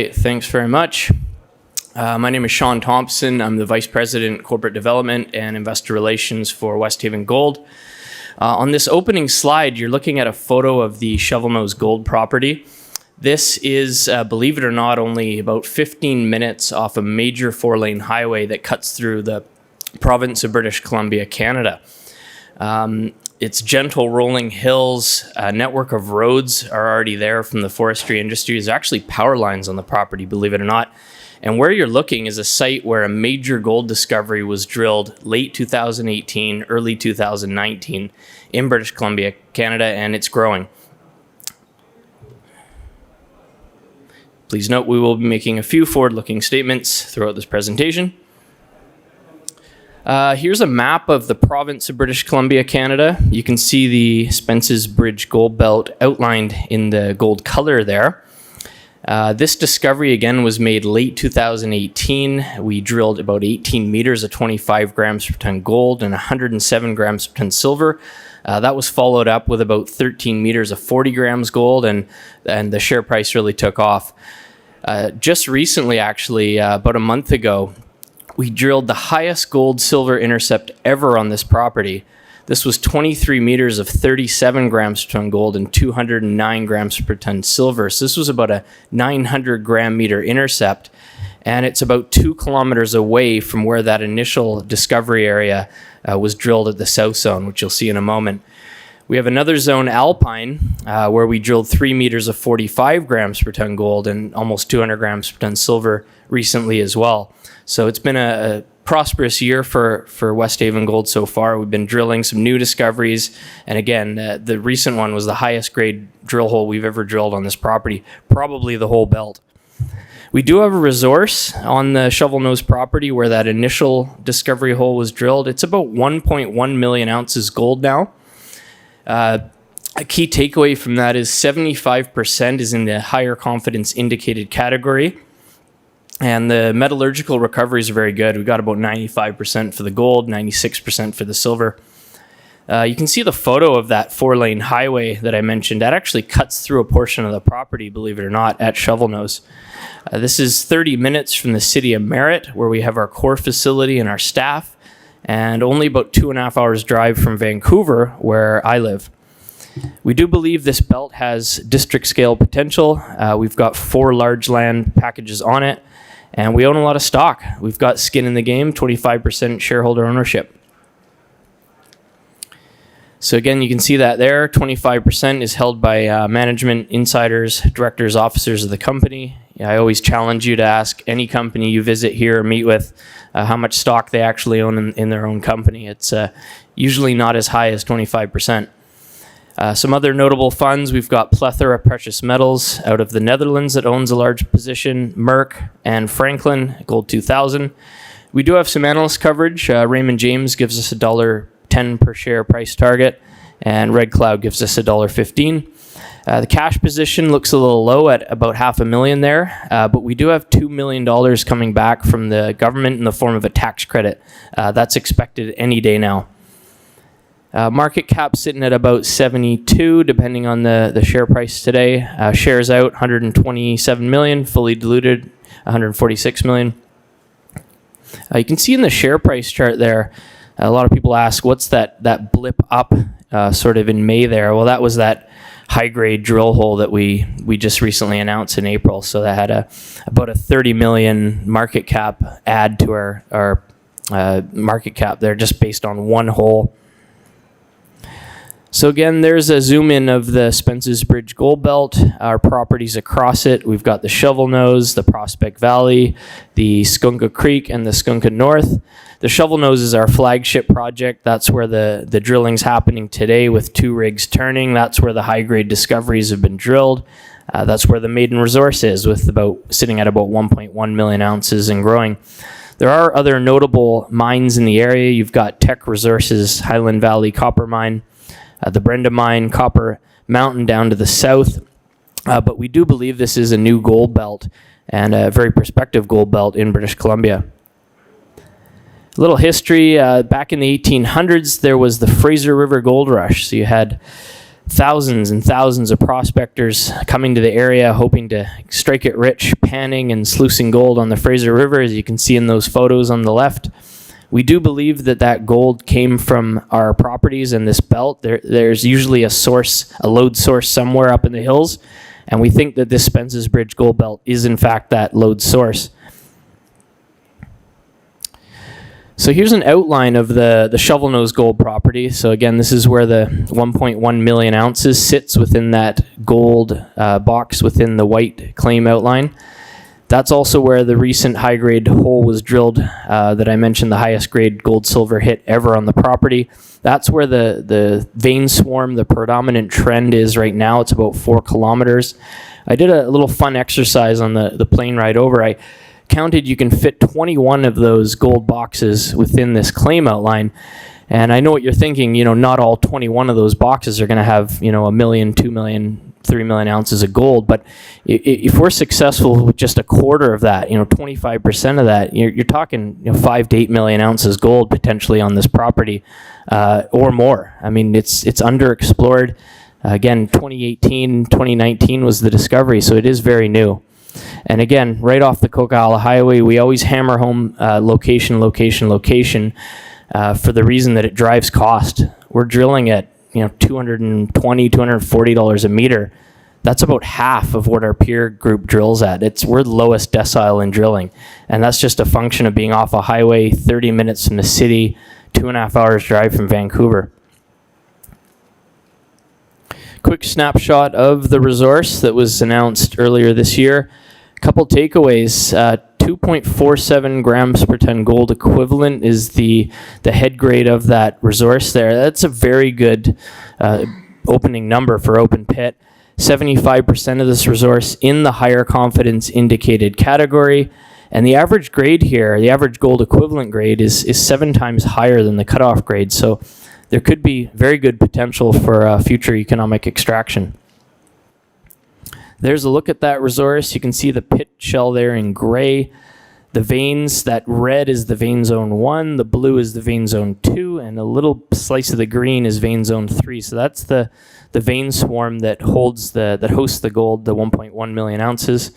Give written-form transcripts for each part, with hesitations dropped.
right, thanks very much. My name is Sean Thompson. I'm the Vice President, Corporate Development and Investor Relations for Westhaven Gold. On this opening slide, you're looking at a photo of the Shovelnose Gold Property. This is, believe it or not, only about 15 minutes off a major four-lane highway that cuts through the province of British Columbia, Canada. Its gentle rolling hills, a network of roads are already there from the forestry industry. There's actually power lines on the property, believe it or not. And where you're looking is a site where a major gold discovery was drilled late 2018, early 2019 in British Columbia, Canada, and it's growing. Please note we will be making a few forward-looking statements throughout this presentation. Here's a map of the province of British Columbia, Canada. You can see the Spence's Bridge Gold Belt outlined in the gold color there. This discovery, again, was made late 2018. We drilled about 18 meters of 25 grams per ton gold and 107 grams per ton silver. That was followed up with about 13 meters of 40 grams gold, and the share price really took off. Just recently, actually, about a month ago, we drilled the highest gold-silver intercept ever on this property. This was 23 meters of 37 grams per ton gold and 209 grams per ton silver. So this was about a 900 gram meter intercept, and it's about 2 kilometers away from where that initial discovery area was drilled at the South Zone, which you'll see in a moment. We have another zone, Alpine, where we drilled 3 meters of 45 grams per ton gold and almost 200 grams per ton silver recently as well. So it's been a prosperous year for Westhaven Gold so far. We've been drilling some new discoveries, and again, the recent one was the highest grade drill hole we've ever drilled on this property, probably the whole belt. We do have a resource on the Shovelnose property where that initial discovery hole was drilled. It's about 1.1 million ounces gold now. A key takeaway from that is 75% is in the higher confidence indicated category. And the metallurgical recoveries are very good. We got about 95% for the gold, 96% for the silver. You can see the photo of that four-lane highway that I mentioned. That actually cuts through a portion of the property, believe it or not, at Shovelnose. This is 30 minutes from the city of Merritt, where we have our core facility and our staff, and only about 2.5 hours drive from Vancouver, where I live. We do believe this belt has district scale potential. We've got 4 large land packages on it, and we own a lot of stock. We've got skin in the game, 25% shareholder ownership. So again, you can see that there, 25% is held by management, insiders, directors, officers of the company. I always challenge you to ask any company you visit here or meet with how much stock they actually own in their own company. It's usually not as high as 25%. Some other notable funds, we've got Plethora Precious Metals out of the Netherlands that owns a large position, Merck and Franklin, Gold 2000. We do have some analyst coverage. Raymond James gives us $1.10 per share price target, and Red Cloud gives us $1.15. The cash position looks a little low at about $500,000 there, but we do have $2 million coming back from the government in the form of a tax credit. That's expected any day now. Market cap sitting at about 72, depending on the share price today. Shares out 127 million, fully diluted 146 million. You can see in the share price chart there, a lot of people ask, what's that blip up sort of in May there? Well, that was that high-grade drill hole that we just recently announced in April. So that had about a 30 million market cap add to our market cap there, just based on one hole. So again, there's a zoom in of the Spence's Bridge Gold Belt, our properties across it. We've got the Shovelnose, the Prospect Valley, the Skunka Creek, and the Skunka North. The Shovelnose is our flagship project. That's where the drilling's happening today with 2 rigs turning. That's where the high-grade discoveries have been drilled. That's where the maiden resource is, with sitting at about 1.1 million ounces and growing. There are other notable mines in the area. You've got Teck Resources Highland Valley Copper Mine, the Brenda Mine, Copper Mountain down to the south. But we do believe this is a new gold belt and a very prospective gold belt in British Columbia. A little history, back in the 1800s, there was the Fraser River Gold Rush. So you had thousands and thousands of prospectors coming to the area hoping to strike it rich, panning and sluicing gold on the Fraser River, as you can see in those photos on the left. We do believe that that gold came from our properties in this belt. There's usually a source, a lode source somewhere up in the hills, and we think that this Spence's Bridge gold belt is in fact that lode source. So here's an outline of the Shovelnose Gold Property. So again, this is where the 1.1 million ounces sits within that gold box within the white claim outline. That's also where the recent high-grade hole was drilled that I mentioned, the highest grade gold-silver hit ever on the property. That's where the vein swarm, the predominant trend is right now. It's about 4 kilometers. I did a little fun exercise on the plane ride over. I counted you can fit 21 of those gold boxes within this claim outline. And I know what you're thinking, not all 21 of those boxes are going to have, 1 million, 2 million, 3 million ounces of gold. But if we're successful with just a quarter of that, 25% of that, you're talking 5 to 8 million ounces gold potentially on this property or more. I mean, it's underexplored. Again, 2018, 2019 was the discovery, so it is very new. And again, right off the Coquihalla Highway, we always hammer home location for the reason that it drives cost. We're drilling at $220, $240 a meter. That's about half of what our peer group drills at. We're the lowest decile in drilling, and that's just a function of being off a highway, 30 minutes from the city, 2.5 hours drive from Vancouver. Quick snapshot of the resource that was announced earlier this year. A couple takeaways. 2.47 grams per ton gold equivalent is the head grade of that resource there. That's a very good opening number for open pit. 75% of this resource in the higher confidence indicated category. And the average grade here, the average gold equivalent grade is 7 times higher than the cutoff grade. So there could be very good potential for future economic extraction. There's a look at that resource. You can see the pit shell there in gray. The veins, that red is the vein zone 1, the blue is the vein zone 2, and a little slice of the green is vein zone 3. So that's the vein swarm that hosts the gold, the 1.1 million ounces.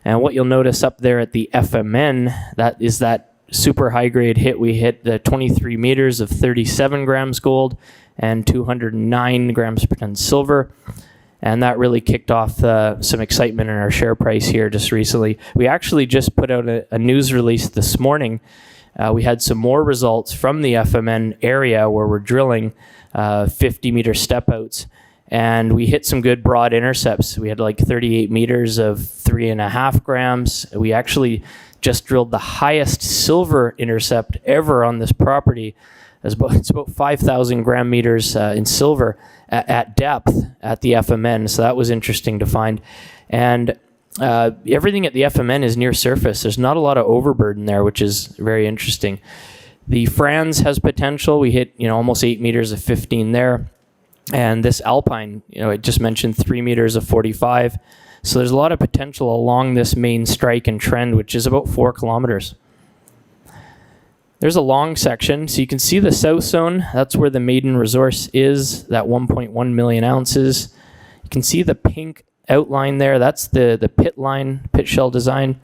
And what you'll notice up there at the FMN, that is that super high grade hit. We hit the 23 meters of 37 grams gold and 209 grams per ton silver. And that really kicked off some excitement in our share price here just recently. We actually just put out a news release this morning. We had some more results from the FMN area where we're drilling 50-meter step outs. And we hit some good broad intercepts. We had like 38 meters of 3.5 grams. We actually just drilled the highest silver intercept ever on this property. It's about 5,000 gram meters in silver at depth at the FMN. So that was interesting to find. And everything at the FMN is near surface. There's not a lot of overburden there, which is very interesting. The Franz has potential. We hit almost 8 meters of 15 there. And this Alpine, it just mentioned 3 meters of 45. So there's a lot of potential along this main strike and trend, which is about 4 kilometers. There's a long section. So you can see the south zone. That's where the maiden resource is, that 1.1 million ounces. You can see the pink outline there. That's the pit line, pit shell design.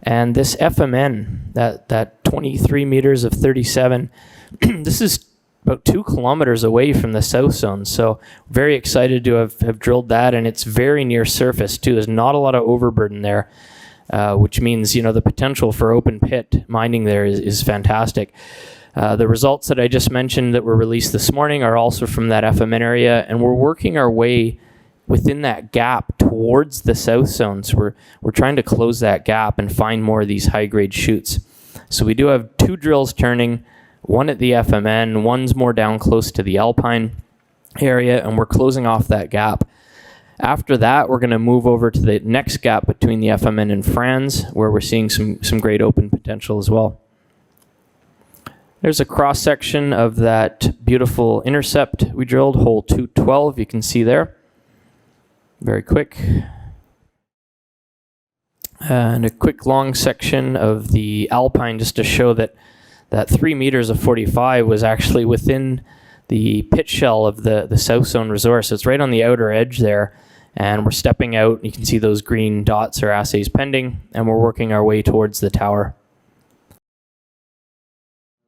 And this FMN, that 23 meters of 37, this is about 2 kilometers away from the south zone. So very excited to have drilled that, and it's very near surface too. There's not a lot of overburden there, which means the potential for open pit mining there is fantastic. The results that I just mentioned that were released this morning are also from that FMN area, and we're working our way within that gap towards the south zone. So we're trying to close that gap and find more of these high grade shoots. So we do have 2 drills turning. One at the FMN, one's more down close to the Alpine area, and we're closing off that gap. After that, we're going to move over to the next gap between the FMN and Franz, where we're seeing some great open potential as well. There's a cross-section of that beautiful intercept we drilled, hole 212, you can see there. Very quick. And a quick long section of the Alpine just to show that 3 meters of 45 was actually within the pit shell of the South Zone resource. It's right on the outer edge there, and we're stepping out. You can see those green dots are assays pending, and we're working our way towards the tower.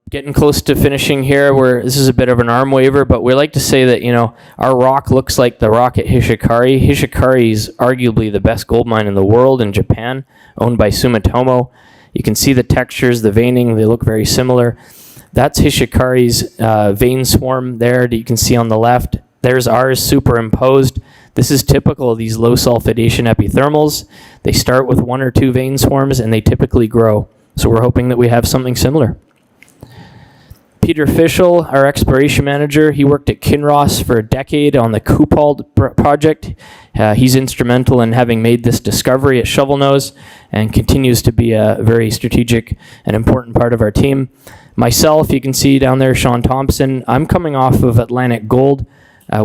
Getting close to finishing here. This is a bit of an arm waver, but we like to say that, you know, our rock looks like the rock at Hishikari. Hishikari is arguably the best gold mine in the world in Japan, owned by Sumitomo. You can see the textures, the veining, they look very similar. That's Hishikari's vein swarm there that you can see on the left. There's ours superimposed. This is typical of these low sulfidation epithermals. They start with 1 or 2 vein swarms and they typically grow. So we're hoping that we have something similar. Peter Fischel, our exploration manager, he worked at Kinross for a decade on the Kupal project. He's instrumental in having made this discovery at Shovelnose and continues to be a very strategic and important part of our team. Myself, you can see down there, Sean Thompson. I'm coming off of Atlantic Gold.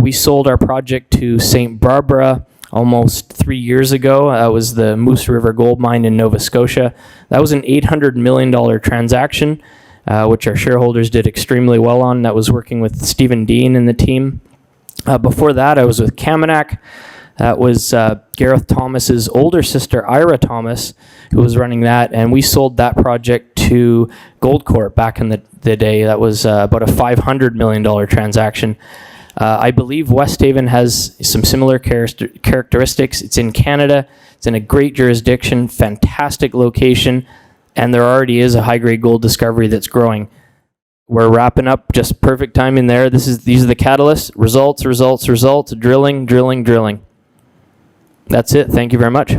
We sold our project to St. Barbara almost 3 years ago. That was the Moose River Gold Mine in Nova Scotia. That was an $800 million transaction, which our shareholders did extremely well on. That was working with Stephen Dean and the team. Before that, I was with Kaminak. That was Gareth Thomas's older sister, Ira Thomas, who was running that, and we sold that project to Gold Corp back in the day. That was about a $500 million transaction. I believe Westhaven has some similar characteristics. It's in Canada. It's in a great jurisdiction, fantastic location, and there already is a high-grade gold discovery that's growing. We're wrapping up, just perfect timing there. These are the catalysts. Results, results, results, drilling, drilling, drilling. That's it. Thank you very much.